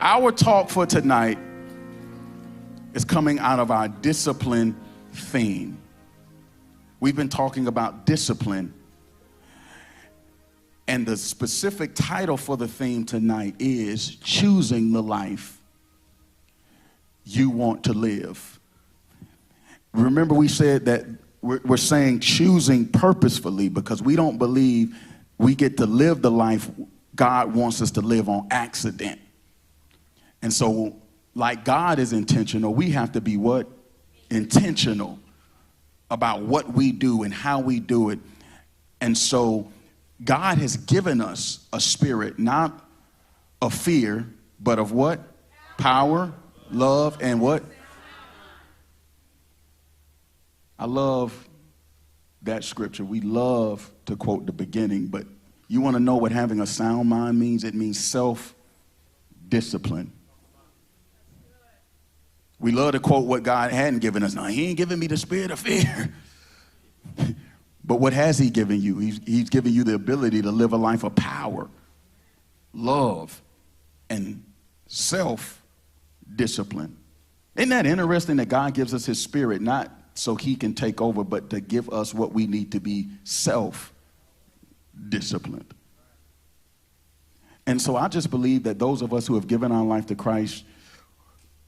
Our talk for tonight is coming out of our discipline theme. We've been talking about discipline, and the specific title for the theme tonight is Choosing the Life You Want to Live. Remember, we said that we're saying choosing purposefully because we don't believe we get to live the life God wants us to live on accident. And so, like God is intentional, we have to be what? Intentional about what we do and how we do it. And so God has given us a spirit, not of fear, but of what? Power, love, and what? I love that scripture. We love to quote the beginning, but you want to know what having a sound mind means? It means self-discipline. We love to quote what God hadn't given us. No, he ain't given me the spirit of fear. But what has he given you? He's given you the ability to live a life of power, love, and self-discipline. Isn't that interesting that God gives us his spirit, not so he can take over, but to give us what we need to be self-disciplined. And so I just believe that those of us who have given our life to Christ,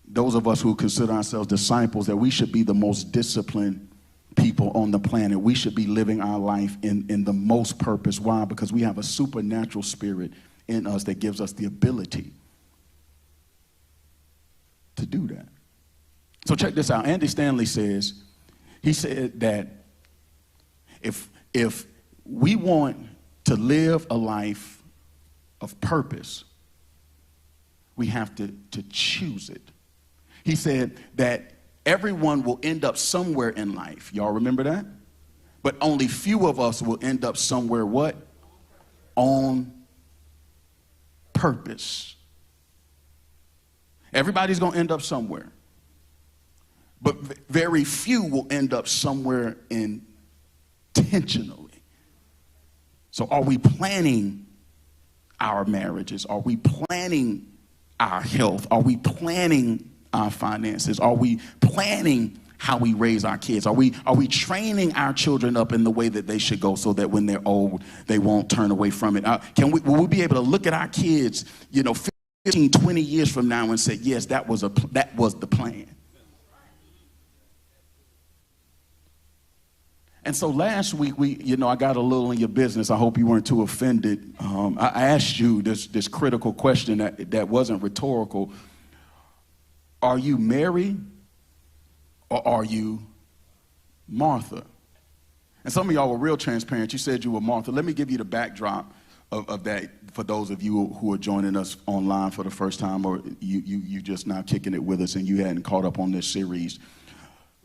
those of us who consider ourselves disciples, that we should be the most disciplined people on the planet. We should be living our life in the most purpose. Why? Because we have a supernatural spirit in us that gives us the ability to do that. So check this out. Andy Stanley says, he said that if we want to live a life of purpose, we have to choose it. He said that everyone will end up somewhere in life. Y'all remember that? But only few of us will end up somewhere what? On purpose. Everybody's going to end up somewhere. But very few will end up somewhere intentionally. So are we planning our marriages? Are we planning our health? Are we planning our finances? Are we planning how we raise our kids? Are we training our children up in the way that they should go so that when they're old, they won't turn away from it? Will we be able to look at our kids, 15, 20 years from now and say, yes, that was the plan? And so last week, I got a little in your business. I hope you weren't too offended. I asked you this critical question that wasn't rhetorical. Are you Mary or are you Martha? And some of y'all were real transparent. You said you were Martha. Let me give you the backdrop of that for those of you who are joining us online for the first time, or you just now kicking it with us and you hadn't caught up on this series.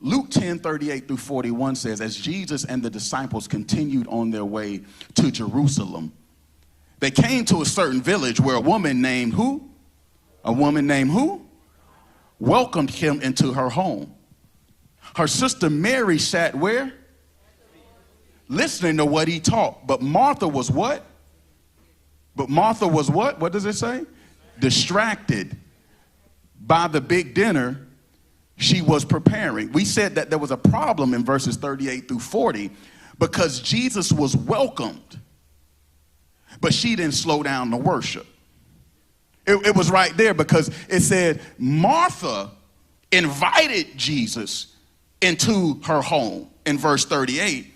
Luke 10:38-41 says, as Jesus and the disciples continued on their way to Jerusalem, they came to a certain village where a woman named who? Welcomed him into her home. Her sister Mary sat where? Listening to what he taught. But Martha was what? What does it say? Distracted by the big dinner she was preparing. We said that there was a problem in verses 38-40 because Jesus was welcomed, but she didn't slow down the worship. It was right there because it said Martha invited Jesus into her home in verse 38,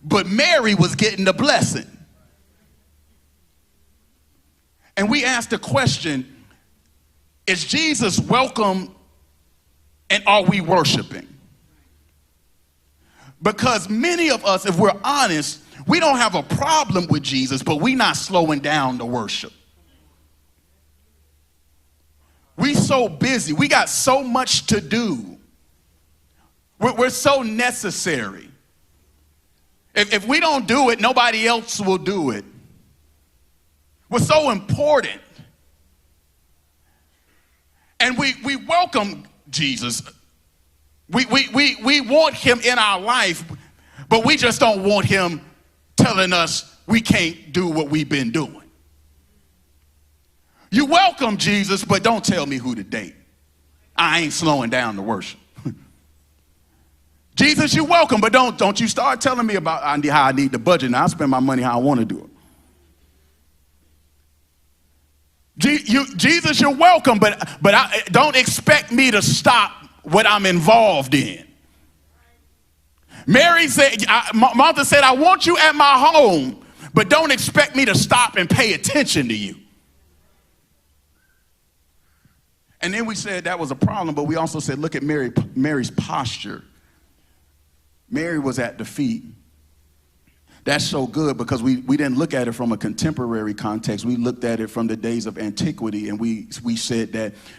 but Mary was getting the blessing. And we asked the question, is Jesus welcome and are we worshiping? Because many of us, if we're honest, we don't have a problem with Jesus, but we're not slowing down the worship. We so busy. We got so much to do. We're so necessary. If we don't do it, nobody else will do it. We're so important. And we welcome Jesus. We want him in our life, but we just don't want him telling us we can't do what we've been doing. You welcome Jesus, but don't tell me who to date. I ain't slowing down the worship. Jesus, you're welcome, but don't you start telling me about how I need the budget and I'll spend my money how I want to do it. Jesus, you're welcome, but don't expect me to stop what I'm involved in. Martha said, I want you at my home, but don't expect me to stop and pay attention to you. And then we said that was a problem, but we also said, look at Mary's posture. Mary was at the feet. That's so good because we didn't look at it from a contemporary context. We looked at it from the days of antiquity, and we said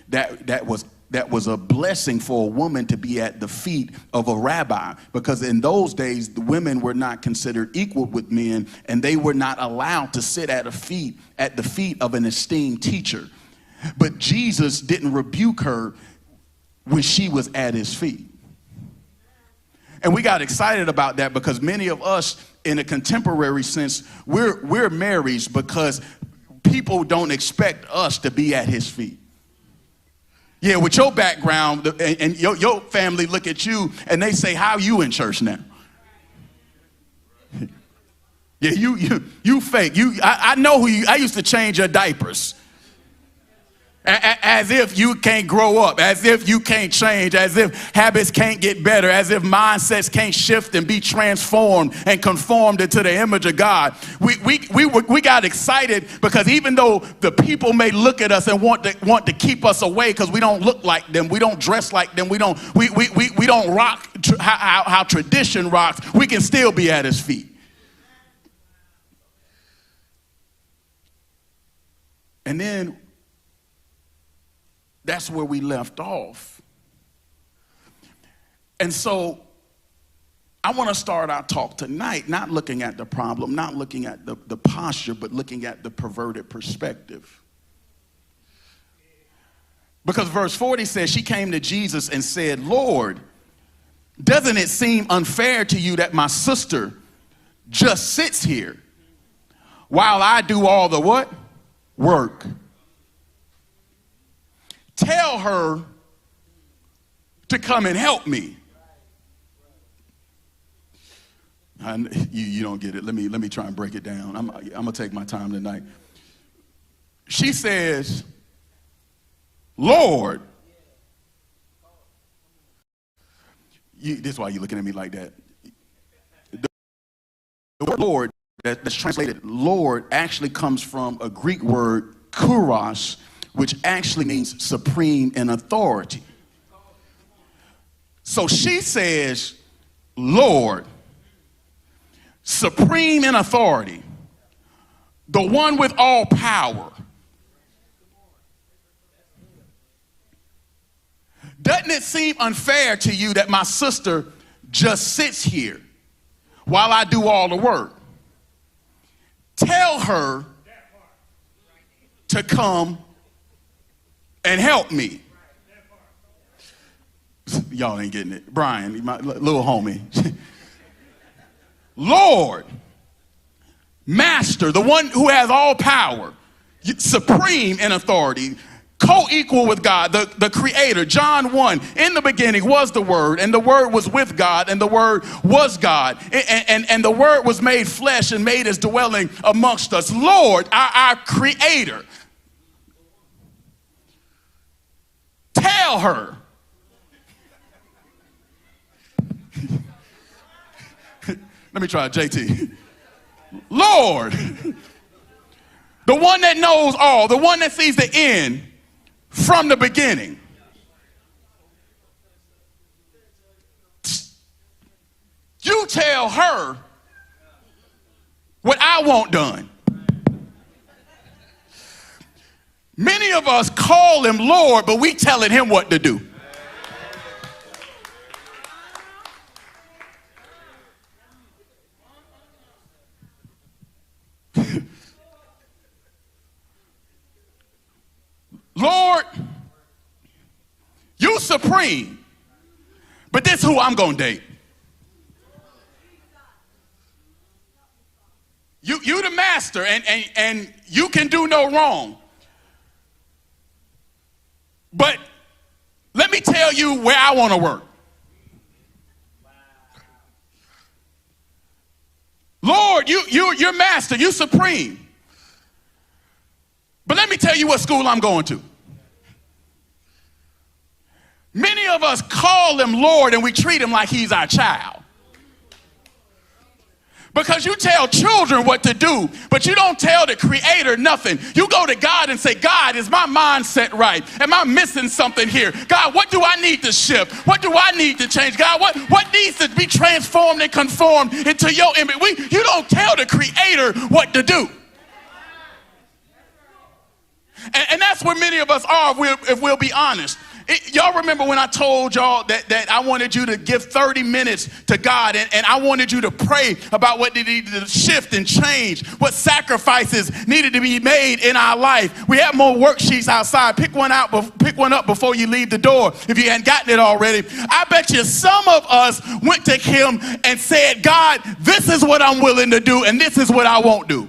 that was a blessing for a woman to be at the feet of a rabbi, because in those days the women were not considered equal with men, and they were not allowed to sit at the feet of an esteemed teacher. But Jesus didn't rebuke her when she was at his feet. And we got excited about that because many of us in a contemporary sense, we're Marys because people don't expect us to be at his feet. Yeah, with your background and your family look at you and they say, how you in church now? Yeah, you fake. I know who you. I used to change your diapers. As if you can't grow up, as if you can't change, as if habits can't get better, as if mindsets can't shift and be transformed and conformed into the image of God. We got excited because even though the people may look at us and want to keep us away because we don't look like them, we don't dress like them, we don't rock how tradition rocks, we can still be at his feet. And then that's where we left off. And so I want to start our talk tonight, not looking at the problem, not looking at the posture, but looking at the perverted perspective. Because verse 40 says, she came to Jesus and said, Lord, doesn't it seem unfair to you that my sister just sits here while I do all the what? Work. Tell her to come and help me. You don't get it. Let me try and break it down. I'm gonna take my time tonight. She says, Lord. This is why you're looking at me like that. The word Lord that's translated Lord actually comes from a Greek word kuros, which actually means supreme in authority. So she says, Lord, supreme in authority, the one with all power. Doesn't it seem unfair to you that my sister just sits here while I do all the work? Tell her to come and help me. Y'all ain't getting it. Brian, my little homie. Lord, Master, the one who has all power, supreme in authority, co-equal with God, the creator. John 1, in the beginning was the Word, and the Word was with God, and the Word was God. And the Word was made flesh and made his dwelling amongst us. Lord, our creator. Tell her. Let me try it, JT. Lord, the one that knows all, the one that sees the end from the beginning. You tell her what I want done. Many of us call him Lord, but we telling him what to do. Lord, you supreme, but this is who I'm going to date. You the master, and you can do no wrong. But let me tell you where I want to work. Lord, you're master, you're supreme. But let me tell you what school I'm going to. Many of us call him Lord and we treat him like he's our child. Because you tell children what to do, but you don't tell the Creator nothing. You go to God and say, God, is my mindset right? Am I missing something here? God, what do I need to shift? What do I need to change? God, what needs to be transformed and conformed into your image? You don't tell the Creator what to do. And that's where many of us are, if we'll be honest. Y'all remember when I told y'all that I wanted you to give 30 minutes to God and I wanted you to pray about what needed to shift and change, what sacrifices needed to be made in our life. We have more worksheets outside. Pick one up before you leave the door if you hadn't gotten it already. I bet you some of us went to him and said, God, this is what I'm willing to do and this is what I won't do.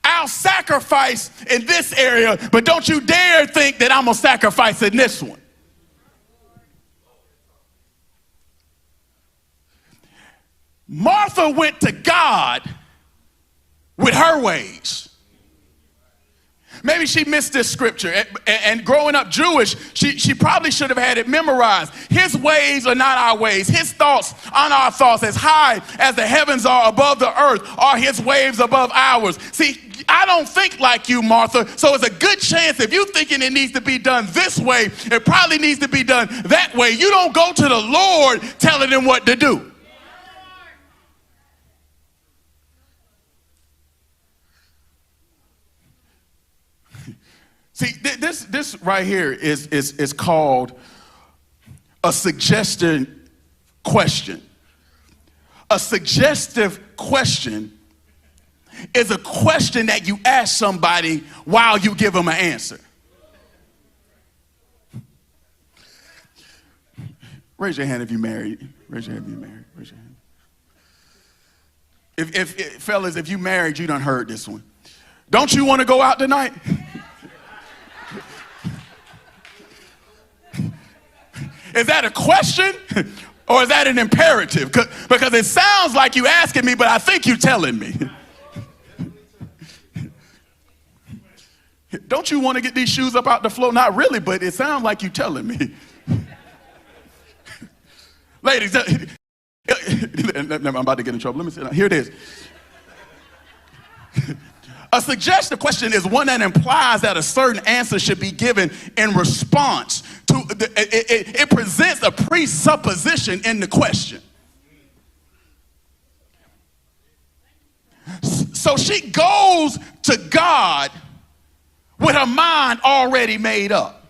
I'll sacrifice in this area, but don't you dare think that I'm going to sacrifice in this one. Martha went to God with her ways. Maybe she missed this scripture. And growing up Jewish, she probably should have had it memorized. His ways are not our ways. His thoughts aren't our thoughts. As high as the heavens are above the earth are his waves above ours. See, I don't think like you, Martha, so it's a good chance if you're thinking it needs to be done this way, it probably needs to be done that way. You don't go to the Lord telling him what to do. See, this right here is called a suggested question. A suggestive question is a question that you ask somebody while you give them an answer. Raise your hand if you're married. Raise your hand if you're married. Raise your hand. Fellas, if you married, you done heard this one. Don't you want to go out tonight? Is that a question or is that an imperative? Because it sounds like you asking me, but I think you telling me. Don't you want to get these shoes up out the floor? Not really, but it sounds like you telling me. Ladies, I'm about to get in trouble. Let me sit down. Here it is. A suggestive question is one that implies that a certain answer should be given in response to, it presents a presupposition in the question. So she goes to God with her mind already made up.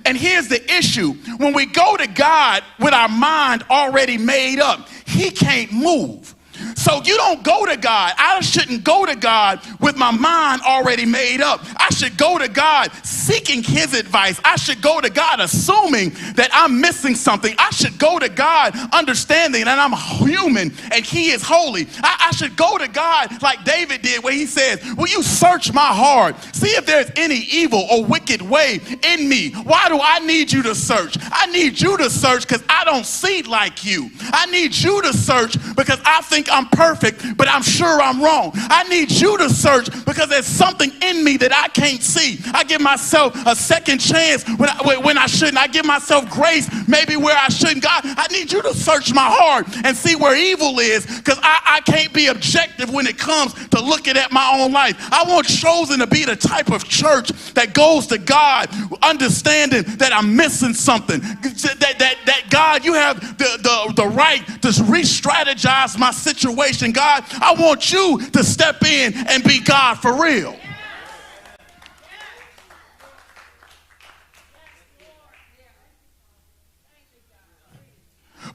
And here's the issue. When we go to God with our mind already made up, he can't move. So you don't go to God. I shouldn't go to God with my mind already made up. I should go to God seeking his advice. I should go to God assuming that I'm missing something. I should go to God understanding that I'm human and he is holy. I should go to God like David did where he says, will you search my heart? See if there's any evil or wicked way in me. Why do I need you to search? I need you to search because I don't see like you. I need you to search because I think I'm perfect, but I'm sure I'm wrong. I need you to search because there's something in me that I can't see. I give myself a second chance when I shouldn't. I give myself grace maybe where I shouldn't. God, I need you to search my heart and see where evil is because I can't be objective when it comes to looking at my own life. I want Chosen to be the type of church that goes to God understanding that I'm missing something. That God, you have the right to re-strategize my situation. God, I want you to step in and be God for real.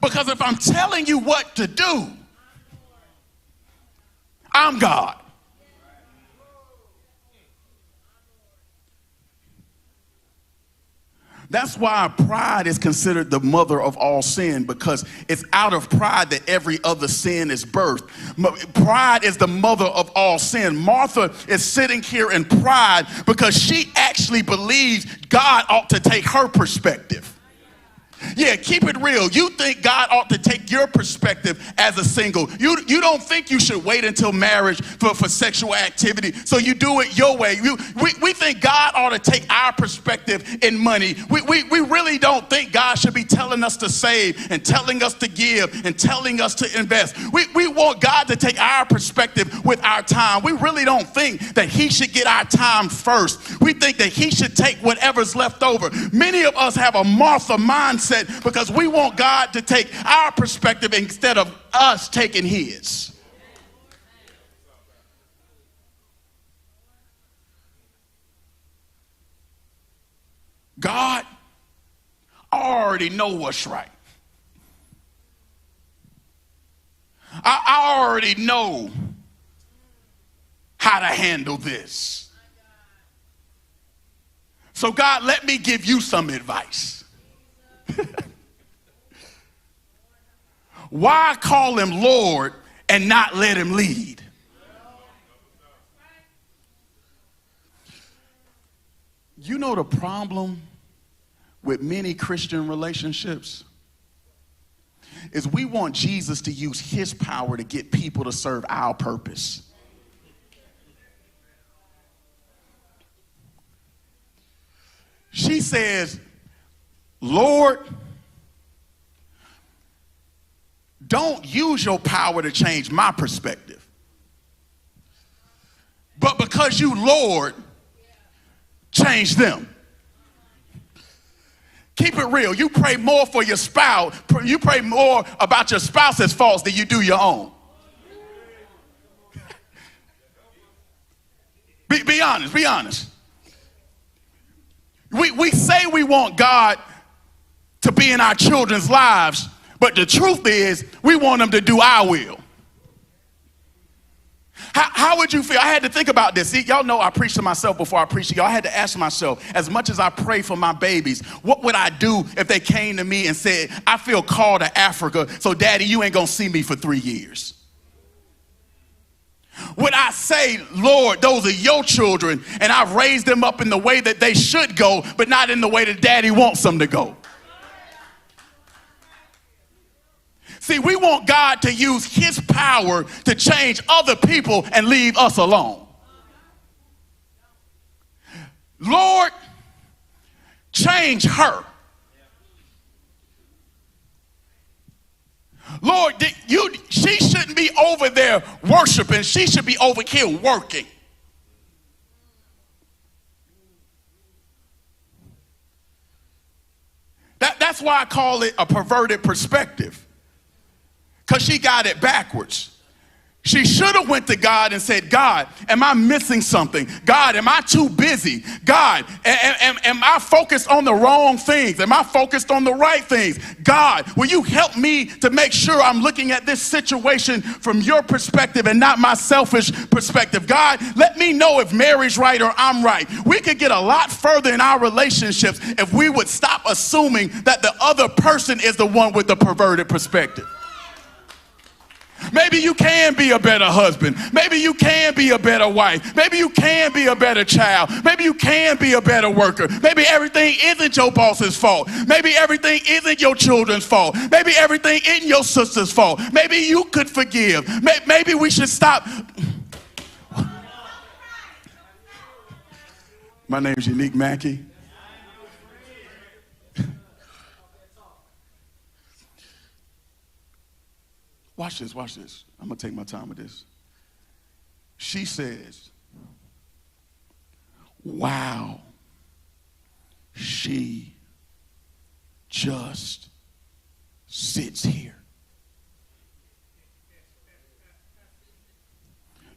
Because if I'm telling you what to do, I'm God. That's why pride is considered the mother of all sin, because it's out of pride that every other sin is birthed. Pride is the mother of all sin. Martha is sitting here in pride because she actually believes God ought to take her perspective. Yeah, keep it real. You think God ought to take your perspective as a single. You don't think you should wait until marriage for sexual activity, so you do it your way. We think God ought to take our perspective in money. We really don't think God should be telling us to save and telling us to give and telling us to invest. We want God to take our perspective with our time. We really don't think that he should get our time first. We think that he should take whatever's left over. Many of us have a Martha mindset because we want God to take our perspective instead of us taking his. God, I already know what's right. I already know how to handle this. So God, let me give you some advice. Why call him Lord and not let him lead? You know the problem with many Christian relationships is we want Jesus to use his power to get people to serve our purpose. She says, Lord, don't use your power to change my perspective. But because you, Lord, change them. Keep it real. You pray more for your spouse. You pray more about your spouse's faults than you do your own. Be honest. Be honest. We say we want God to be in our children's lives, but the truth is we want them to do our will. How would you feel? I had to think about this. See, y'all know I preach to myself before I preach to y'all. I had to ask myself, as much as I pray for my babies, what would I do if they came to me and said, I feel called to Africa, so daddy, you ain't gonna see me for 3 years? Would I say, Lord, those are your children, and I've raised them up in the way that they should go, but not in the way that daddy wants them to go? See, we want God to use his power to change other people and leave us alone. Lord, change her. Lord, she shouldn't be over there worshiping. She should be over here working. That's why I call it a perverted perspective. Because she got it backwards. She should have went to God and said, God, am I missing something? God, am I too busy? God, am I focused on the wrong things? Am I focused on the right things? God, will you help me to make sure I'm looking at this situation from your perspective and not my selfish perspective? God, let me know if Mary's right or I'm right. We could get a lot further in our relationships if we would stop assuming that the other person is the one with the perverted perspective. Maybe you can be a better husband. Maybe you can be a better wife. Maybe you can be a better child. Maybe you can be a better worker. Maybe everything isn't your boss's fault. Maybe everything isn't your children's fault. Maybe everything isn't your sister's fault. Maybe you could forgive. Maybe we should stop. My name is Yannik McKie. Watch this, watch this. I'm going to take my time with this. She says, wow, she just sits here.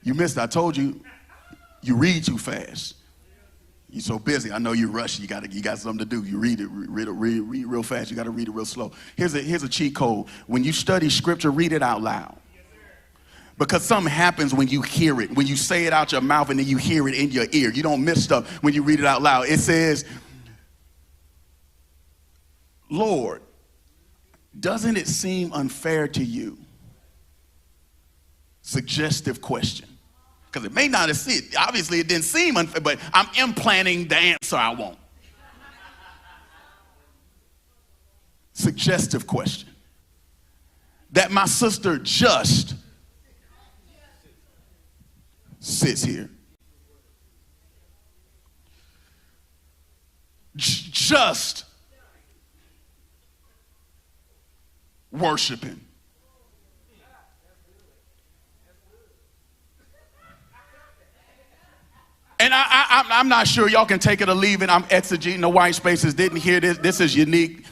You missed it. I told you, you read too fast. You're so busy. I know you're rushing. You got something to do. You read real fast. You got to read it real slow. Here's a cheat code. When you study scripture, read it out loud. Because something happens when you hear it. When you say it out your mouth and then you hear it in your ear. You don't miss stuff when you read it out loud. It says, Lord, doesn't it seem unfair to you? Suggestive question. Because it may not have seen, obviously it didn't seem unfair, but I'm implanting the answer I want. Suggestive question. That my sister just sits here. Just worshiping. And I'm not sure, y'all can take it or leave it. I'm exegeting the white spaces, didn't hear this. This is unique.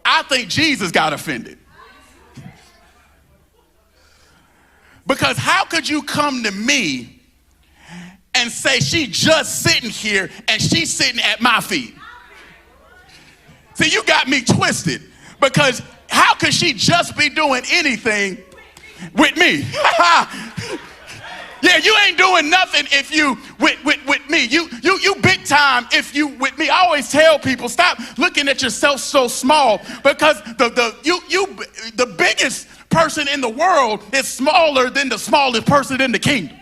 I think Jesus got offended. Because how could you come to me and say she just sitting here and she's sitting at my feet? See, you got me twisted. Because how could she just be doing anything with me? Yeah, you ain't doing nothing if you with me. You big time if you with me. I always tell people, stop looking at yourself so small, because the biggest person in the world is smaller than the smallest person in the kingdom.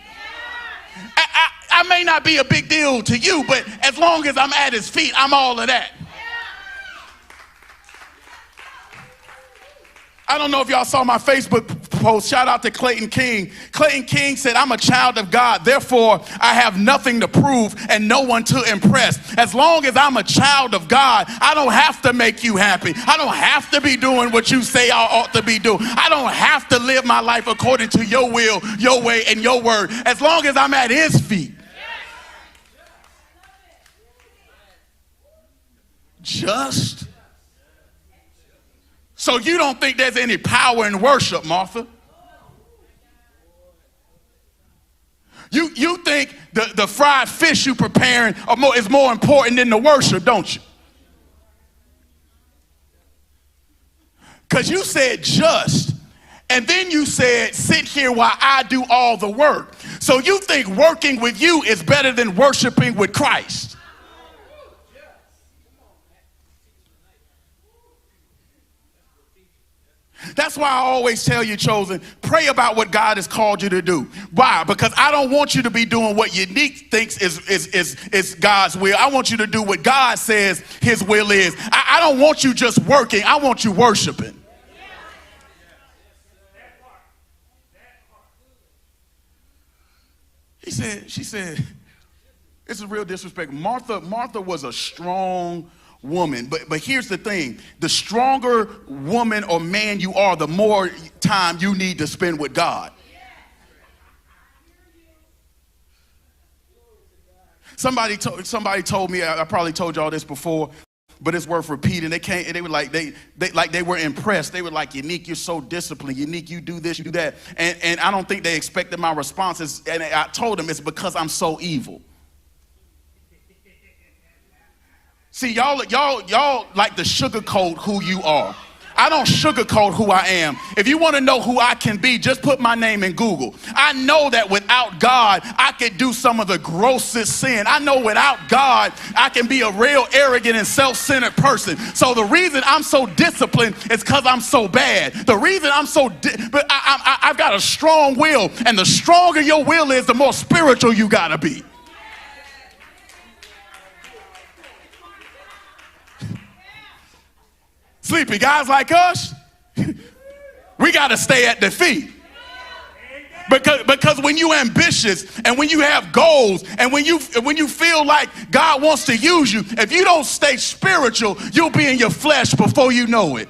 I may not be a big deal to you, but as long as I'm at his feet, I'm all of that. I don't know if y'all saw my Facebook post. Shout out to Clayton King. Clayton King said, I'm a child of God. Therefore, I have nothing to prove and no one to impress. As long as I'm a child of God, I don't have to make you happy. I don't have to be doing what you say I ought to be doing. I don't have to live my life according to your will, your way, and your word. As long as I'm at his feet. Just. So you don't think there's any power in worship, Martha? You think the fried fish you preparing is more important than the worship, don't you? Because you said just, and then you said sit here while I do all the work. So you think working with you is better than worshiping with Christ. That's why I always tell you, chosen, pray about what God has called you to do. Why? Because I don't want you to be doing what Yannik thinks is God's will. I want you to do what God says his will is. I don't want you just working. I want you worshiping. She said, this is real disrespect. Martha was a strong woman, but here's the thing: the stronger woman or man you are, the more time you need to spend with God. Somebody told me, I probably told y'all this before, but it's worth repeating. They were like, they were impressed. They were like, Yannik, you're so disciplined. Yannik, you do this, you do that. And I don't think they expected my responses. And I told them it's because I'm so evil. See, y'all like to sugarcoat who you are. I don't sugarcoat who I am. If you want to know who I can be, just put my name in Google. I know that without God, I could do some of the grossest sin. I know without God, I can be a real arrogant and self-centered person. So the reason I'm so disciplined is because I'm so bad. The reason I'm so, but I've got a strong will, and the stronger your will is, the more spiritual you gotta be. Sleepy guys like us, we got to stay at the feet. Because when you're ambitious and when you have goals and when you feel like God wants to use you, if you don't stay spiritual, you'll be in your flesh before you know it.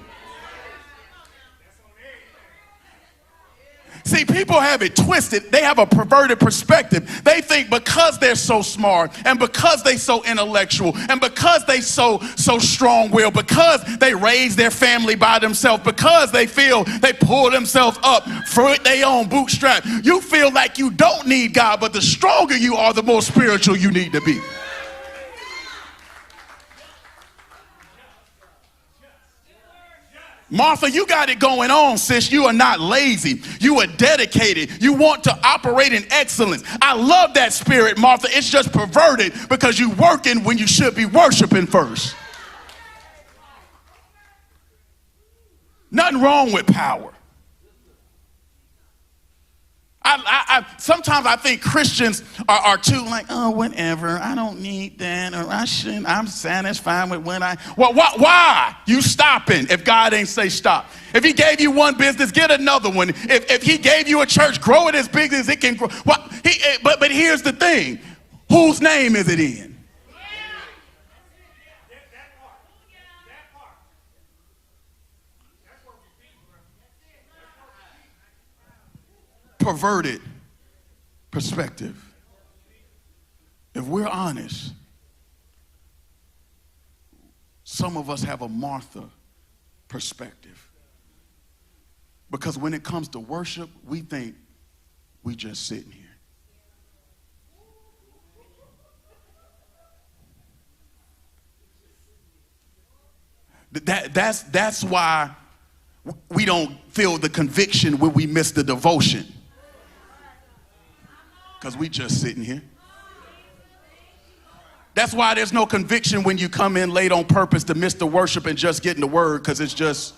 See, people have it twisted. They have a perverted perspective. They think because they're so smart and because they're so intellectual and because they so strong-willed, because they raise their family by themselves, because they feel they pull themselves up for their own bootstrap, you feel like you don't need God, but the stronger you are, the more spiritual you need to be. Martha, you got it going on, sis. You are not lazy. You are dedicated. You want to operate in excellence. I love that spirit, Martha. It's just perverted because you're working when you should be worshiping first. Nothing wrong with power. Sometimes I think Christians are too like, oh, whatever, I don't need that, or I shouldn't, I'm satisfied with what I, well, why? You stopping if God ain't say stop. If he gave you one business, get another one. If he gave you a church, grow it as big as it can grow. Well, but here's the thing, whose name is it in? Perverted perspective. If we're honest, some of us have a Martha perspective. Because when it comes to worship, we think we just sitting here. That's why we don't feel the conviction when we miss the devotion. Because we just sitting here. That's why there's no conviction when you come in late on purpose to miss the worship and just getting the word, because it's just,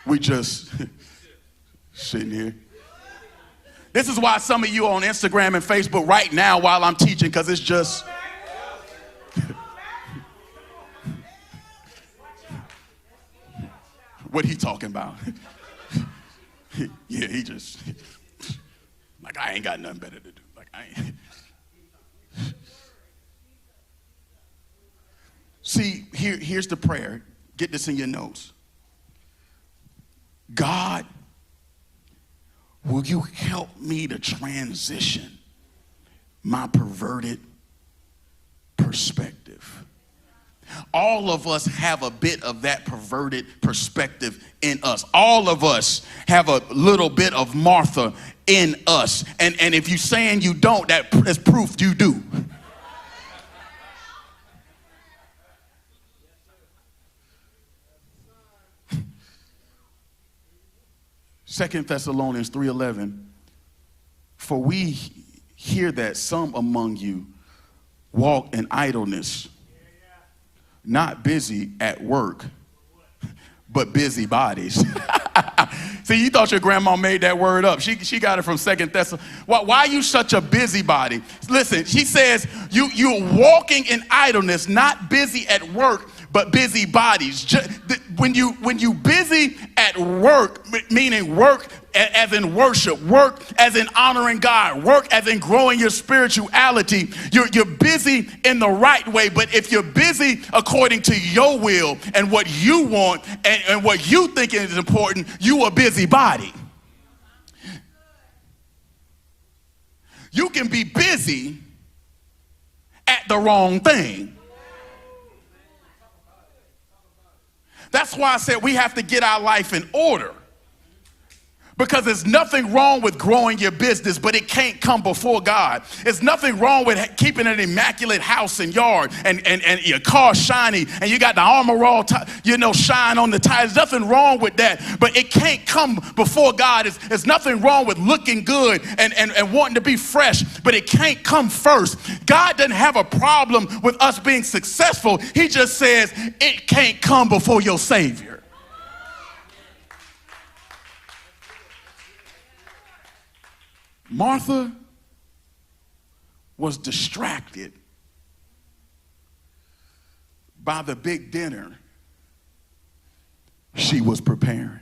we just sitting here. This is why some of you on Instagram and Facebook right now while I'm teaching, because it's just, what he talking about? Yeah, he just, like, I ain't got nothing better to do. Like, I ain't. See, here's the prayer. Get this in your notes. God, will you help me to transition my perverted perspective? All of us have a bit of that perverted perspective in us. All of us have a little bit of Martha in us. And if you're saying you don't, that is proof you do. Second Thessalonians 3:11. For we hear that some among you walk in idleness, not busy at work, but busy bodies. See, you thought your grandma made that word up. She got it from 2 Thessalonians. Why are you such a busybody? Listen, she says you're walking in idleness, not busy at work, but busy bodies. When you busy at work, meaning work as in worship, work as in honoring God, work as in growing your spirituality, you're busy in the right way. But if you're busy according to your will and what you want and what you think is important, you a busybody. You can be busy at the wrong thing. That's why I said we have to get our life in order. Because there's nothing wrong with growing your business, but it can't come before God. There's nothing wrong with keeping an immaculate house and yard and your car shiny and you got the armor all, shine on the tires. There's nothing wrong with that, but it can't come before God. There's nothing wrong with looking good and wanting to be fresh, but it can't come first. God doesn't have a problem with us being successful. He just says it can't come before your Savior. Martha was distracted by the big dinner she was preparing.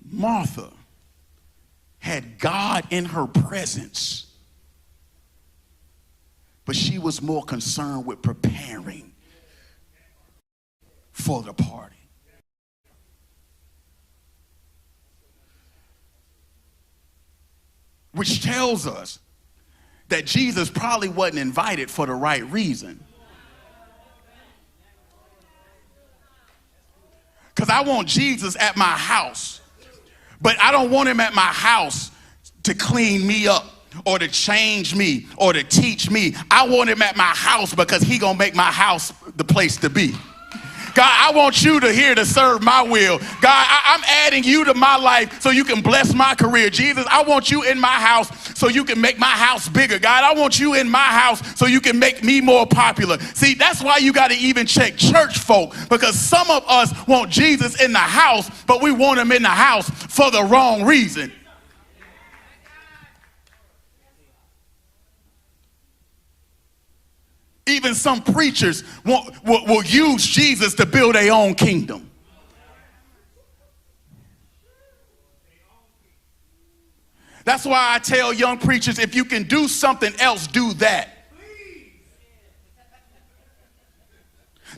Martha had God in her presence, but she was more concerned with preparing for the party. Which tells us that Jesus probably wasn't invited for the right reason. Because I want Jesus at my house, but I don't want him at my house to clean me up or to change me or to teach me. I want him at my house because he gonna make my house the place to be. God, I want you to here to serve my will. God, I'm adding you to my life so you can bless my career. Jesus, I want you in my house so you can make my house bigger. God, I want you in my house so you can make me more popular. See, that's why you got to even check church folk, because some of us want Jesus in the house, but we want him in the house for the wrong reason. Even some preachers will use Jesus to build their own kingdom. That's why I tell young preachers, if you can do something else, do that.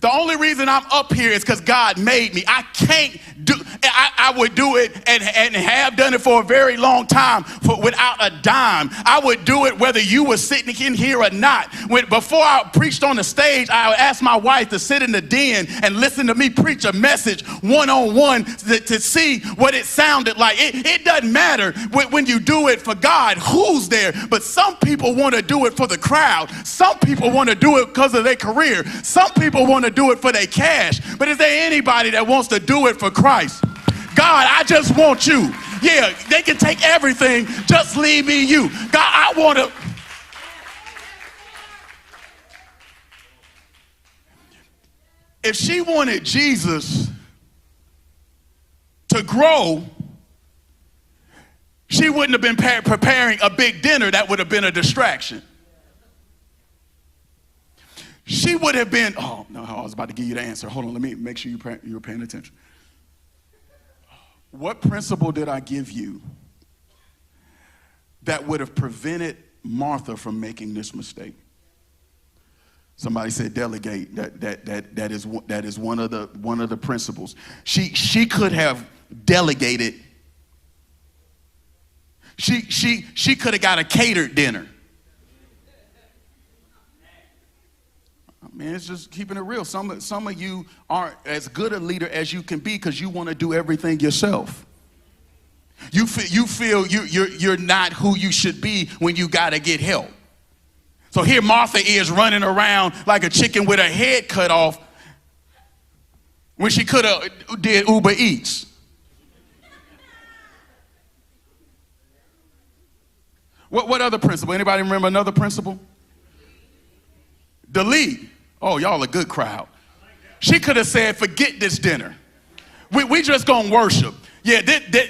The only reason I'm up here is because God made me. I can't do, I would do it and have done it for a very long time without a dime. I would do it whether you were sitting in here or not. Before I preached on the stage, I would ask my wife to sit in the den and listen to me preach a message one-on-one to see what it sounded like. It doesn't matter when you do it for God, who's there. But some people want to do it for the crowd. Some people want to do it because of their career. Some people want to do it for their cash. But is there anybody that wants to do it for Christ? God, I just want you. Yeah, they can take everything. Just leave me you. God, I want to. If she wanted Jesus to grow, she wouldn't have been preparing a big dinner. That would have been a distraction. She would have been, oh, no, I was about to give you the answer. Hold on, let me make sure you're paying attention. What principle did I give you that would have prevented Martha from making this mistake? Somebody said delegate. That is one of the principles. She could have delegated. She could have got a catered dinner. Man, it's just keeping it real. Some of you aren't as good a leader as you can be because you want to do everything yourself. You feel you're not who you should be when you got to get help. So here Martha is running around like a chicken with her head cut off when she could have did Uber Eats. What other principle? Anybody remember another principle? Delete. Oh, y'all a good crowd. She could have said, forget this dinner. We just gonna worship. Yeah,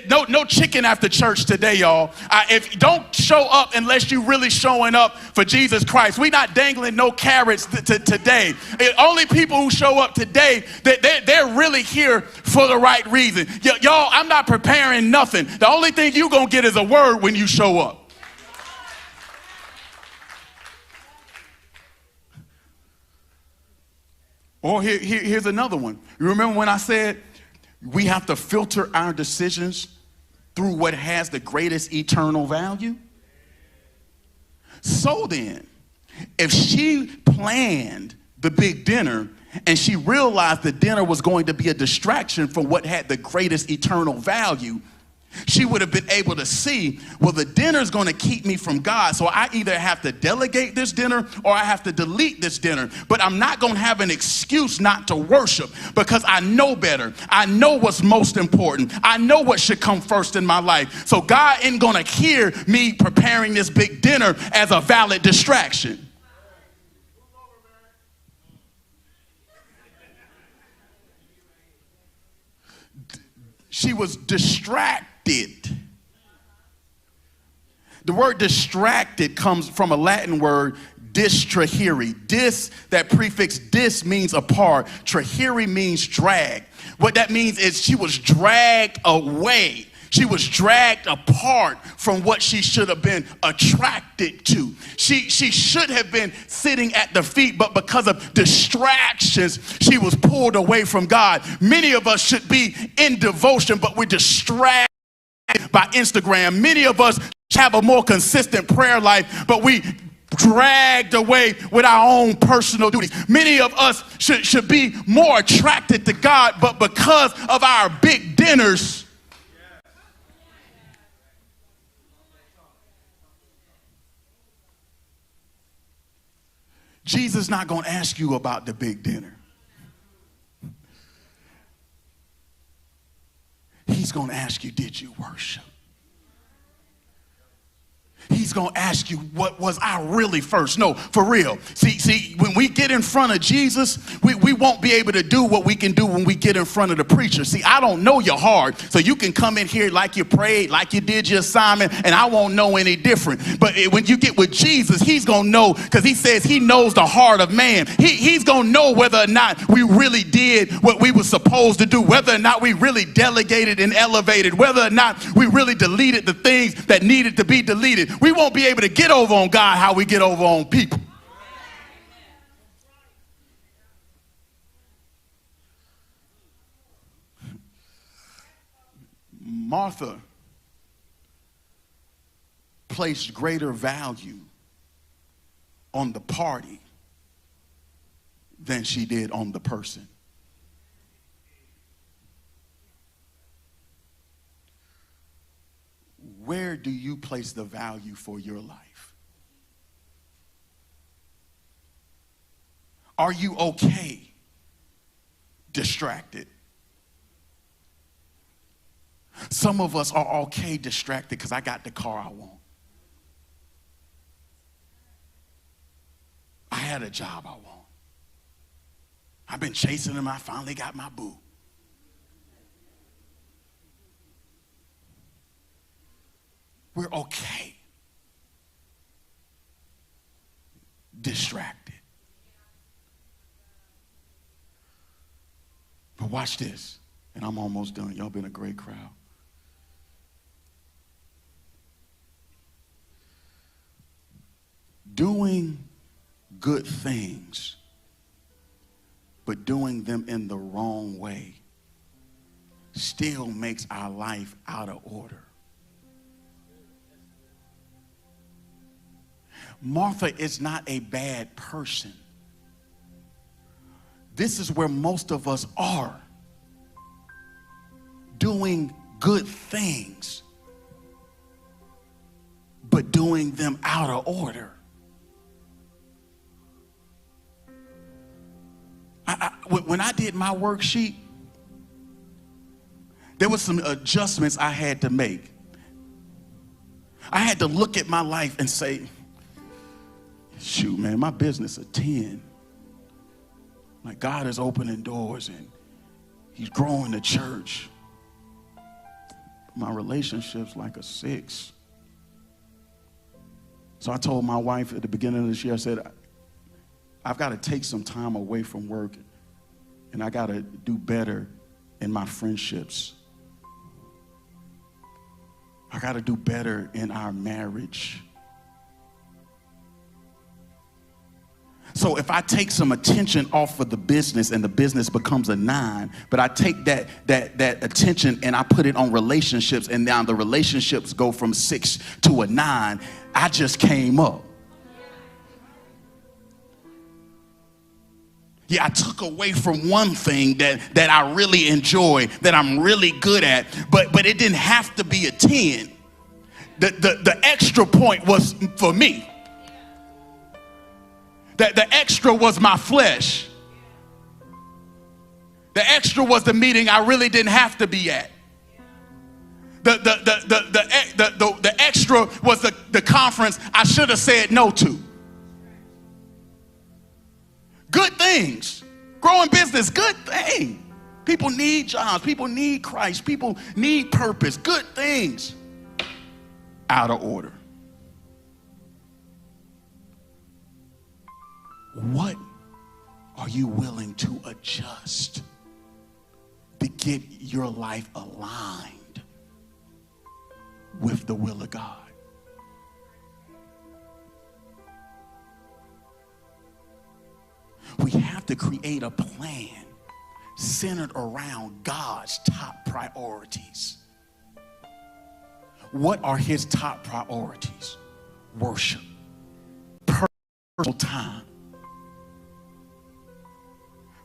no chicken after church today, y'all. If don't show up unless you really showing up for Jesus Christ. We not dangling no carrots today. Only people who show up today, they're really here for the right reason. Y'all, I'm not preparing nothing. The only thing you gonna get is a word when you show up. Or here's another one. You remember when I said we have to filter our decisions through what has the greatest eternal value? So then, if she planned the big dinner and she realized the dinner was going to be a distraction from what had the greatest eternal value, she would have been able to see, well, the dinner's going to keep me from God, so I either have to delegate this dinner or I have to delete this dinner. But I'm not going to have an excuse not to worship because I know better. I know what's most important. I know what should come first in my life. So God ain't going to hear me preparing this big dinner as a valid distraction. She was distracted. The word distracted comes from a Latin word, distrahere. That prefix dis means apart. Trahere means drag. What that means is she was dragged away. She was dragged apart from what she should have been attracted to. She should have been sitting at the feet, but because of distractions, she was pulled away from God. Many of us should be in devotion, but we're distracted by Instagram. Many of us have a more consistent prayer life, but we dragged away with our own personal duties. Many of us should be more attracted to God, but because of our big dinners, Jesus not going to ask you about the big dinner. He's going to ask you, did you worship? He's going to ask you, what was I really first? No, for real. See, when we get in front of Jesus, we won't be able to do what we can do when we get in front of the preacher. See, I don't know your heart, so you can come in here like you prayed, like you did your assignment, and I won't know any different. But when you get with Jesus, he's going to know, because he says he knows the heart of man. He's going to know whether or not we really did what we were supposed to do, whether or not we really delegated and elevated, whether or not we really deleted the things that needed to be deleted. We won't be able to get over on God how we get over on people. Martha placed greater value on the party than she did on the person. Where do you place the value for your life? Are you okay distracted? Some of us are okay distracted because I got the car I want. I had a job I want. I've been chasing him. I finally got my boo. We're okay distracted. But watch this, and I'm almost done. Y'all been a great crowd. Doing good things, but doing them in the wrong way, still makes our life out of order. Martha is not a bad person. This is where most of us are. Doing good things, but doing them out of order. When I did my worksheet, there were some adjustments I had to make. I had to look at my life and say, shoot, man, my business a 10. Like, God is opening doors and he's growing the church. My relationship's like a 6. So I told my wife at the beginning of this year, I said, I've got to take some time away from work and I got to do better in my friendships. I got to do better in our marriage. So if I take some attention off of the business and the business becomes a 9, but I take that attention and I put it on relationships, and now the relationships go from 6 to a 9, I just came up. Yeah, I took away from one thing that I really enjoy, that I'm really good at, but it didn't have to be a 10. The extra point was for me. The extra was my flesh. The extra was the meeting I really didn't have to be at. The extra was the conference I should have said no to. Good things. Growing business, good thing. People need jobs. People need Christ. People need purpose. Good things. Out of order. What are you willing to adjust to get your life aligned with the will of God? We have to create a plan centered around God's top priorities. What are his top priorities? Worship, personal time,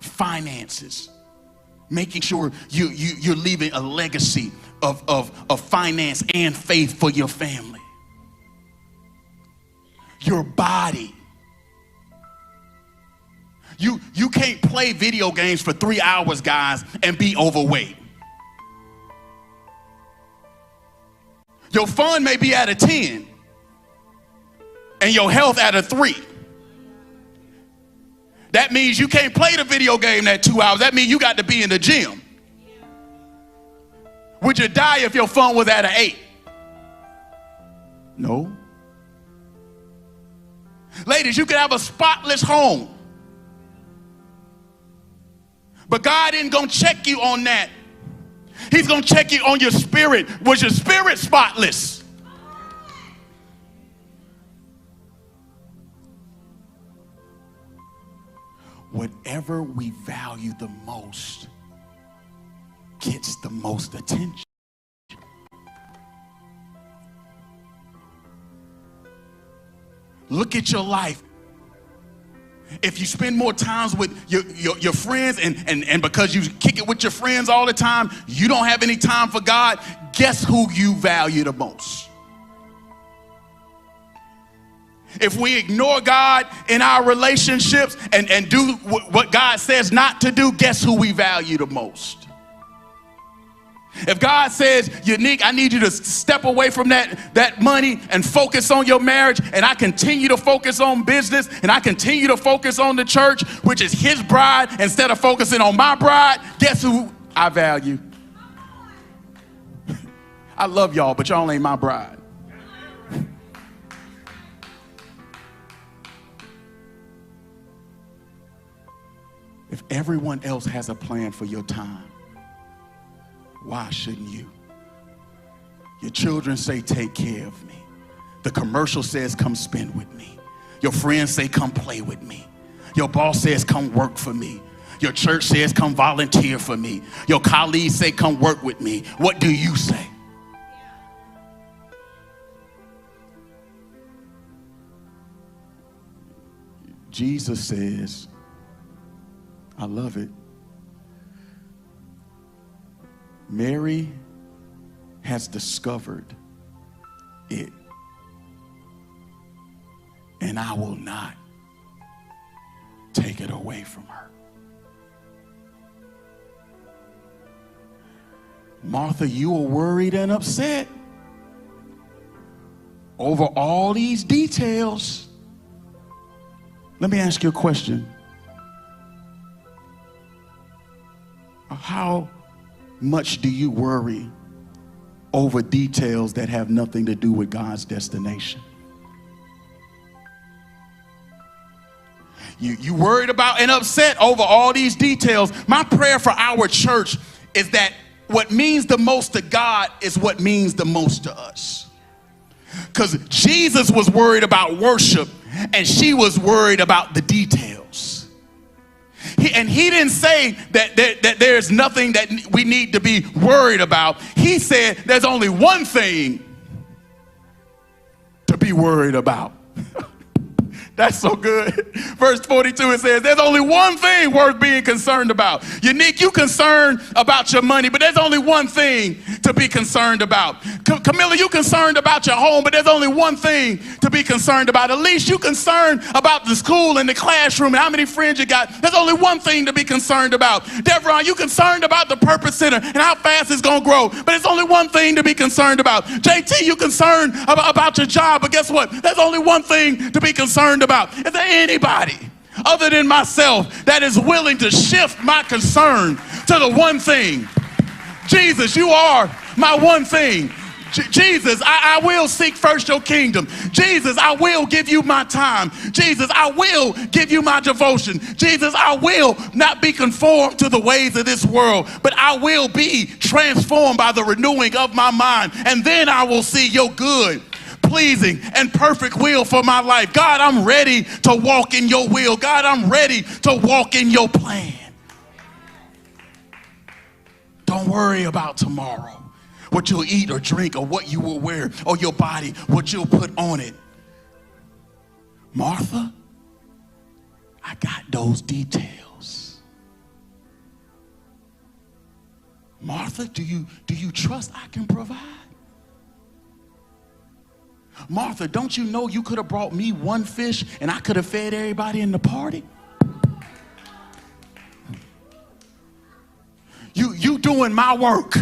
finances, making sure you're leaving a legacy of finance and faith for your family. Your body. You can't play video games for 3 hours, guys, and be overweight. Your fun may be at a 10 and your health at a 3. That means you can't play the video game that 2 hours. That means you got to be in the gym. Would you die if your fun was at an 8? No. Ladies, you can have a spotless home, but God isn't going to check you on that. He's going to check you on your spirit. Was your spirit spotless? Whatever we value the most gets the most attention. Look at your life. If you spend more times with your friends and because you kick it with your friends all the time, you don't have any time for God, guess who you value the most? If we ignore God in our relationships and do what God says not to do, guess who we value the most? If God says, Yannik, I need you to step away from that money and focus on your marriage, and I continue to focus on business, and I continue to focus on the church, which is his bride, instead of focusing on my bride, guess who I value? I love y'all, but y'all ain't my bride. If everyone else has a plan for your time, why shouldn't you? Your children say, take care of me. The commercial says, come spend with me. Your friends say, come play with me. Your boss says, come work for me. Your church says, come volunteer for me. Your colleagues say, come work with me. What do you say? Jesus says, I love it. Mary has discovered it, and I will not take it away from her. Martha, you are worried and upset over all these details. Let me ask you a question. How much do you worry over details that have nothing to do with God's destination? You worried about and upset over all these details. My prayer for our church is that what means the most to God is what means the most to us. Because Jesus was worried about worship, and she was worried about the details. He didn't say that there's nothing that we need to be worried about. He said there's only one thing to be worried about. That's so good. Verse 42, it says, there's only one thing worth being concerned about. Yannik, you concerned about your money, but there's only one thing to be concerned about. Camilla, you concerned about your home, but there's only one thing to be concerned about. Elise, you concerned about the school and the classroom and how many friends you got. There's only one thing to be concerned about. Devron, you concerned about the Purpose Center and how fast it's going to grow, but there's only one thing to be concerned about. JT, you concerned about your job, but guess what? There's only one thing to be concerned about. Is there anybody other than myself that is willing to shift my concern to the one thing? Jesus, you are my one thing. Jesus, I will seek first your kingdom. Jesus, I will give you my time. Jesus, I will give you my devotion. Jesus, I will not be conformed to the ways of this world, but I will be transformed by the renewing of my mind. And then I will see your good, pleasing, and perfect will for my life. God, I'm ready to walk in your will. God, I'm ready to walk in your plan. Don't worry about tomorrow, what you'll eat or drink or what you will wear, or your body, what you'll put on it. Martha, I got those details. Martha, do you trust I can provide? Martha, don't you know you could have brought me one fish and I could have fed everybody in the party? You doing my work.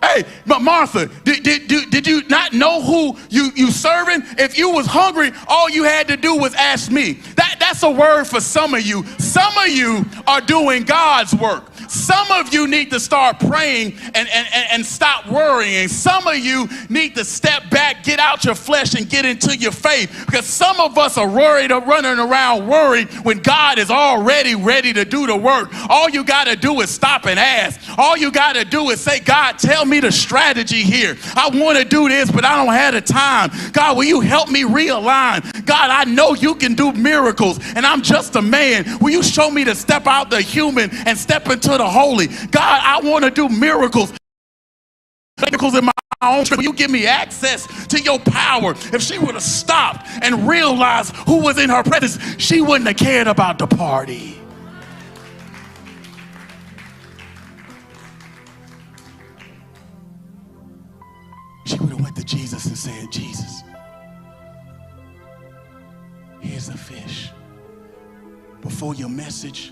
Hey, Hey, but Martha, did you not know who you serving? If you was hungry, all you had to do was ask me. That's a word for some of you. Some of you are doing God's work. Some of you need to start praying and stop worrying. Some of you need to step back, get out your flesh, and get into your faith. Because some of us are worried or running around worried when God is already ready to do the work. All you got to do is stop and ask. All you got to do is say, God, tell me the strategy here. I want to do this, but I don't have the time. God, will you help me realign? God, I know you can do miracles, and I'm just a man. Will you show me to step out the human and step into the holy? God, I want to do miracles. Miracles in my own strength. Will you give me access to your power? If she would have stopped and realized who was in her presence, she wouldn't have cared about the party. She would have went to Jesus and said, Jesus, here's a fish. Before your message,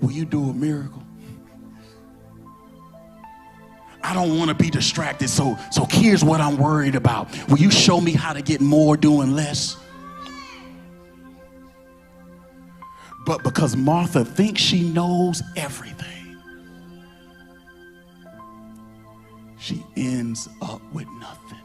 will you do a miracle? I don't want to be distracted, so here's what I'm worried about. Will you show me how to get more doing less? But because Martha thinks she knows everything, she ends up with nothing.